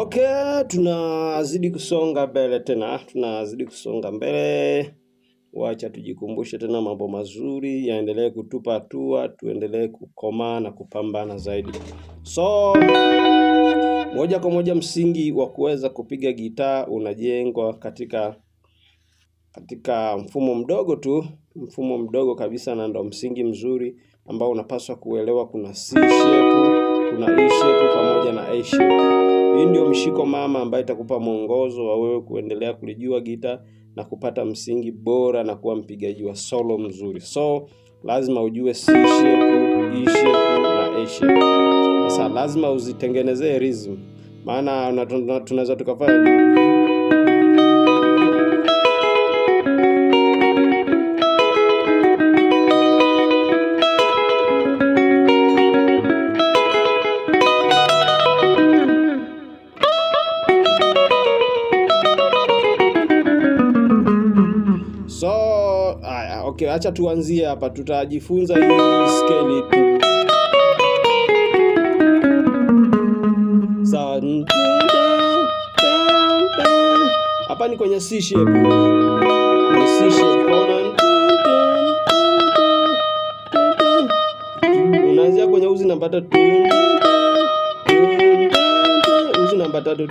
Okay, tunazidi kusonga mbele. Wacha tujikumbushe tena mambo mazuri yaendelee kutupa hatua, tuendelee kukomaa na kupambana zaidi. So moja kwa moja, msingi wa kuweza kupiga gitaa unajengwa katika mfumo mdogo kabisa, na ndo msingi mzuri ambao unapaswa kuelewa. Kuna C shape, kuna E shape pamoja na A shape. Hii ndio mshiko mama ambaye itakupa mwongozo wa wewe kuendelea kulijua gitaa na kupata msingi bora na kuwa mpigaji wa solo mzuri. So lazima ujue C shape, E shape na A shape. Sasa lazima uzitengenezee rhythm, maana tunaweza tukafanya okay, acha tuanzie hapa. Tutajifunza hii scale tu. Sawa. Hapa ni kwenye C shape. Ni C shape. Unaanzia kwenye uzi namba 3. Uzi namba 3.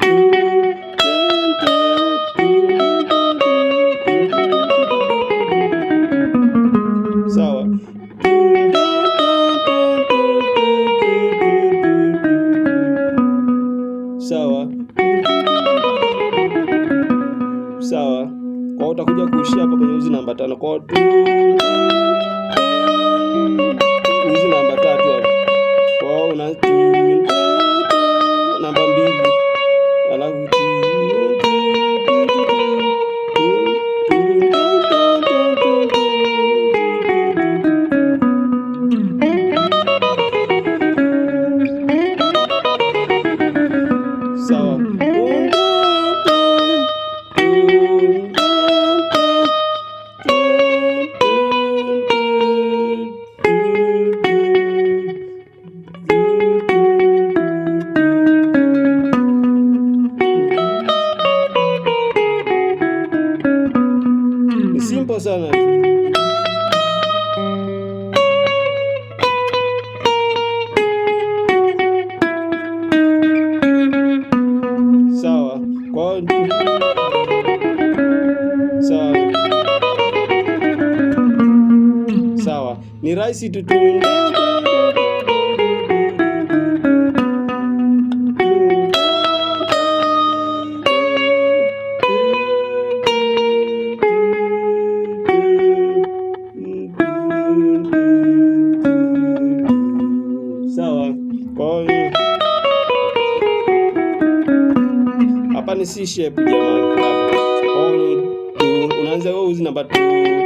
Sawa. Kwa utakuja kuishia hapa kwenye uzi namba 5. Kwa uzi namba 3 hapa. Kwa una namba 2. Alafu sawa. Simple sana. Sawa. Kwa sawa. Ni rahisi tu. Sawa. Hapa ni C shape jamani. Unaanza wewe uzi namba 2.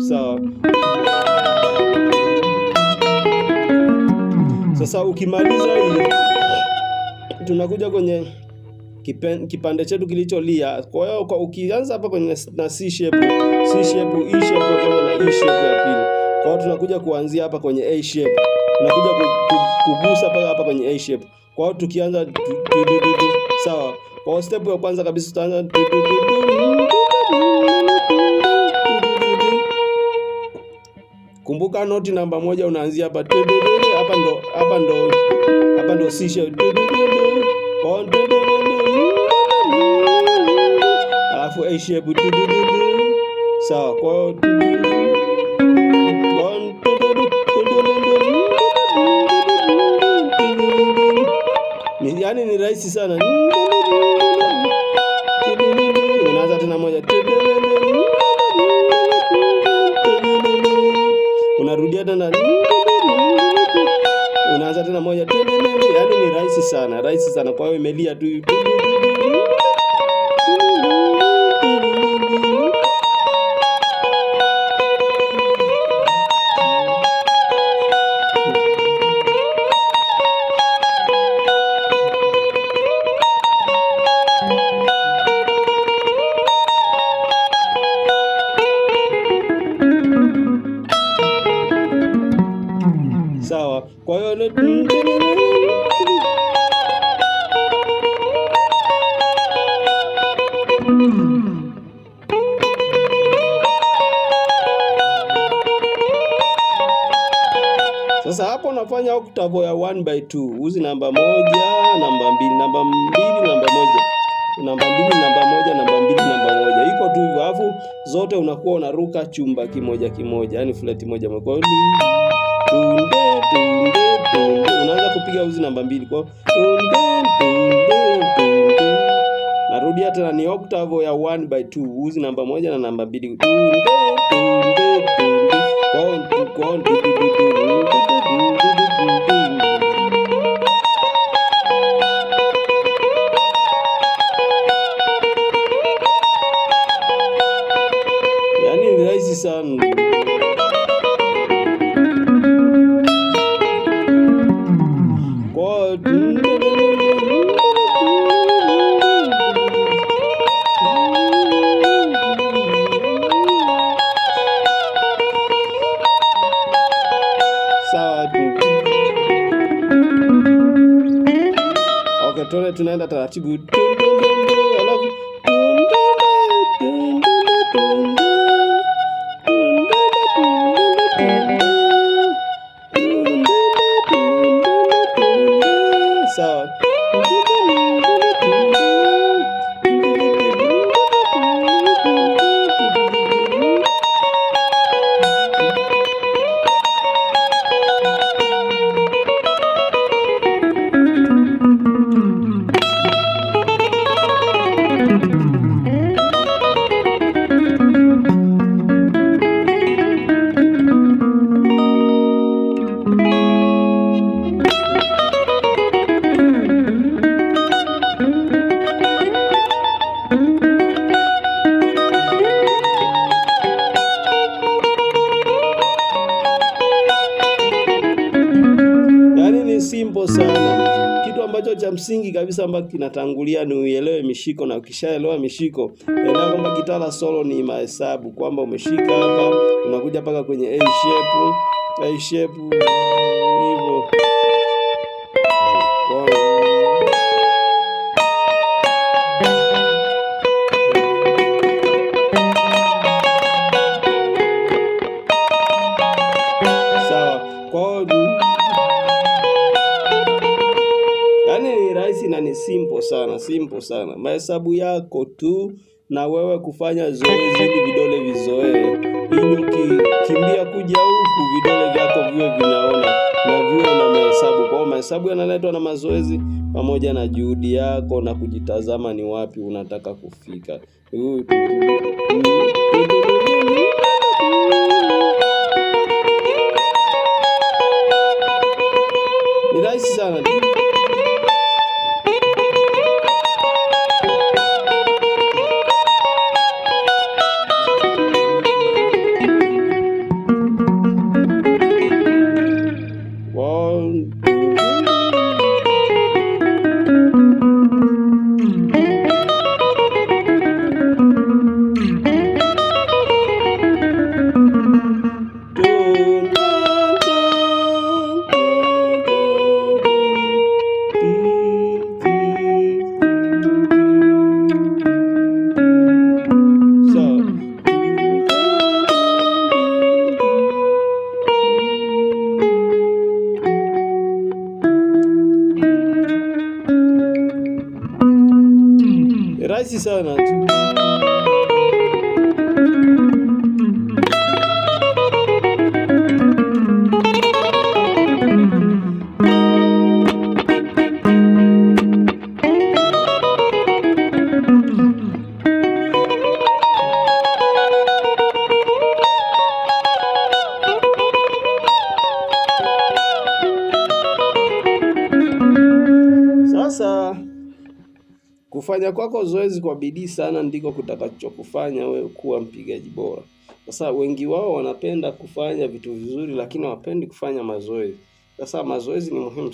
Sawa. Sasa ukimaliza hii, tunakuja kwenye kipande chetu kilicholia. Kwa hiyo ukianza hapa kwenye na C shape, E shape na E shape ya pili. Kwa hiyo tunakuja kuanzia hapa kwenye A shape. Tunakuja kugusa hapa kwenye A shape. Kwa hiyo tukianza sawa. Kwa step ya kwanza kabisa tutaanza kumbuka noti namba 1 unaanzia hapa. Hapa ndo C shape. Alafu A shape. Sawa. Kwa yani ni rahisi sana. Unaanza tena moja. Unarudia tena. Unaanza tena moja. Yani ni rahisi sana. Kwa hiyo imelia tu. Sasa hapo nafanya octave ya 1/2. Uzi namba moja, namba mbili, namba mbili, namba moja, namba mbili, namba moja, namba mbili, namba moja. Iko tu hivyo, alafu zote unakuwa unaruka chumba kimoja kimoja, yani flat moja moja. Tunde tunde tunde, unaanza kupiga uzi namba mbili kwa tunde tunde tunde. Narudia tena, ni octave ya 1/2. Uzi namba moja na namba mbili. Tunde tunde tunde. Kwa yani ni rahisi sana. Kwa okay, tunaenda taratibu. Sawa. Simple sana. Kitu ambacho cha msingi kabisa ambacho kinatangulia ni uelewe mishiko, na ukishaelewa mishiko, elewa kwamba gitaa la solo ni mahesabu, kwamba umeshika hapa unakuja paka kwenye A shape hivyo. Sawa. Kwa ni rahisi na ni simple sana. Mahesabu yako tu na wewe kufanya zoezi ili vidole vizoee, ili ukikimbia kuja huku vidole vyako viwe vinaona na viwe na mahesabu. Kwa mahesabu yanaletwa na mazoezi pamoja na juhudi yako na kujitazama ni wapi unataka kufika. Ni rahisi sana. Rahisi sana tu. Sasa kufanya kwako zoezi kwa bidii sana ndiko kutakachokufanya wewe kuwa mpigaji bora. Sasa wengi wao wanapenda kufanya vitu vizuri, lakini hawapendi kufanya mazoezi. Sasa mazoezi ni muhimu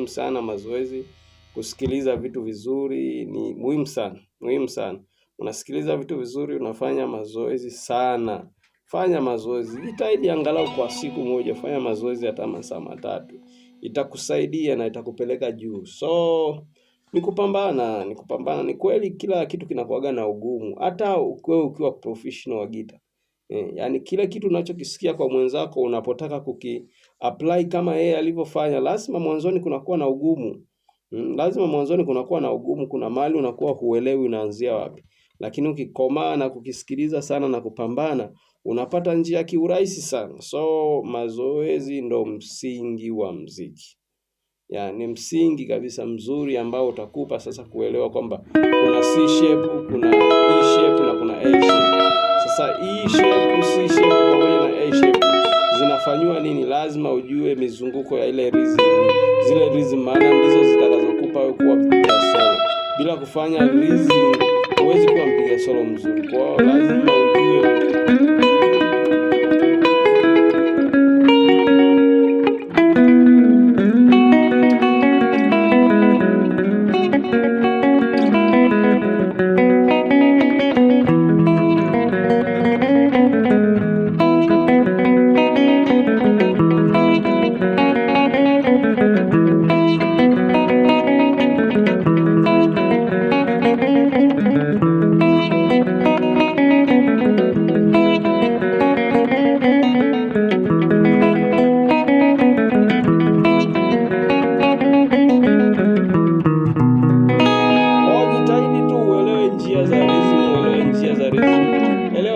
sana mazoezi. Kusikiliza vitu vizuri ni muhimu sana. Unasikiliza vitu vizuri, unafanya mazoezi sana. Fanya mazoezi, jitahidi angalau kwa siku moja, fanya mazoezi hata masaa 3. itakusaidia na itakupeleka juu. So ni kupambana. Ni kweli kila kitu kinakuwaga na ugumu. Hata ukiwa professional wa gitaa. Yani kila kitu unachokisikia kwa mwenzako unapotaka apply kama yeye alivyofanya, lazima mwanzoni kunakuwa na ugumu. Kuna mahali unakuwa huelewi unaanzia wapi. Lakini ukikomaa na kukisikiliza sana na kupambana, unapata njia kiurahisi sana. So mazoezi ndo msingi wa muziki. Yani msingi kabisa mzuri ambao utakupa sasa kuelewa kwamba kuna C shape, kuna E shape na kuna A shape. Sasa E shape, C shape pamoja na A shape zinafanywa nini? Lazima ujue mizunguko ya ile rhythm. Zile rhythm maana ndizo zitakazokupa wewe kuwa mpiga solo. Bila kufanya rhythm huwezi kuwa mpiga solo mzuri. Kwa hiyo lazima ujue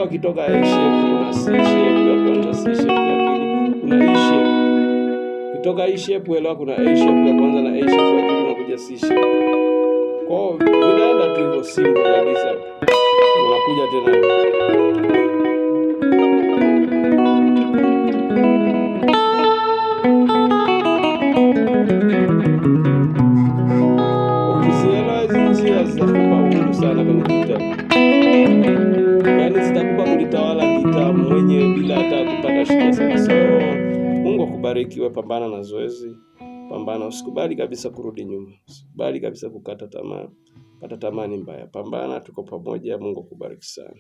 ukitoka A shape kuna C shape ya kwanza, C shape ya pili, kuna E shape. Ukitoka E shape elewa kuna A shape ya kwanza na A shape ya pili, unakuja C shape. Kwa hiyo vinaenda tu hivyo simple kabisa. Unakuja tena sana kwenye gitaa. Yani zitakupa kulitawala gitaa mwenyewe bila hata kupata shida sana. So Mungu akubariki, wewe pambana na zoezi. Pambana, usikubali kabisa kurudi nyuma. Usikubali kabisa kukata tamaa. Kata tamaa ni mbaya. Pambana, tuko pamoja. Mungu akubariki sana.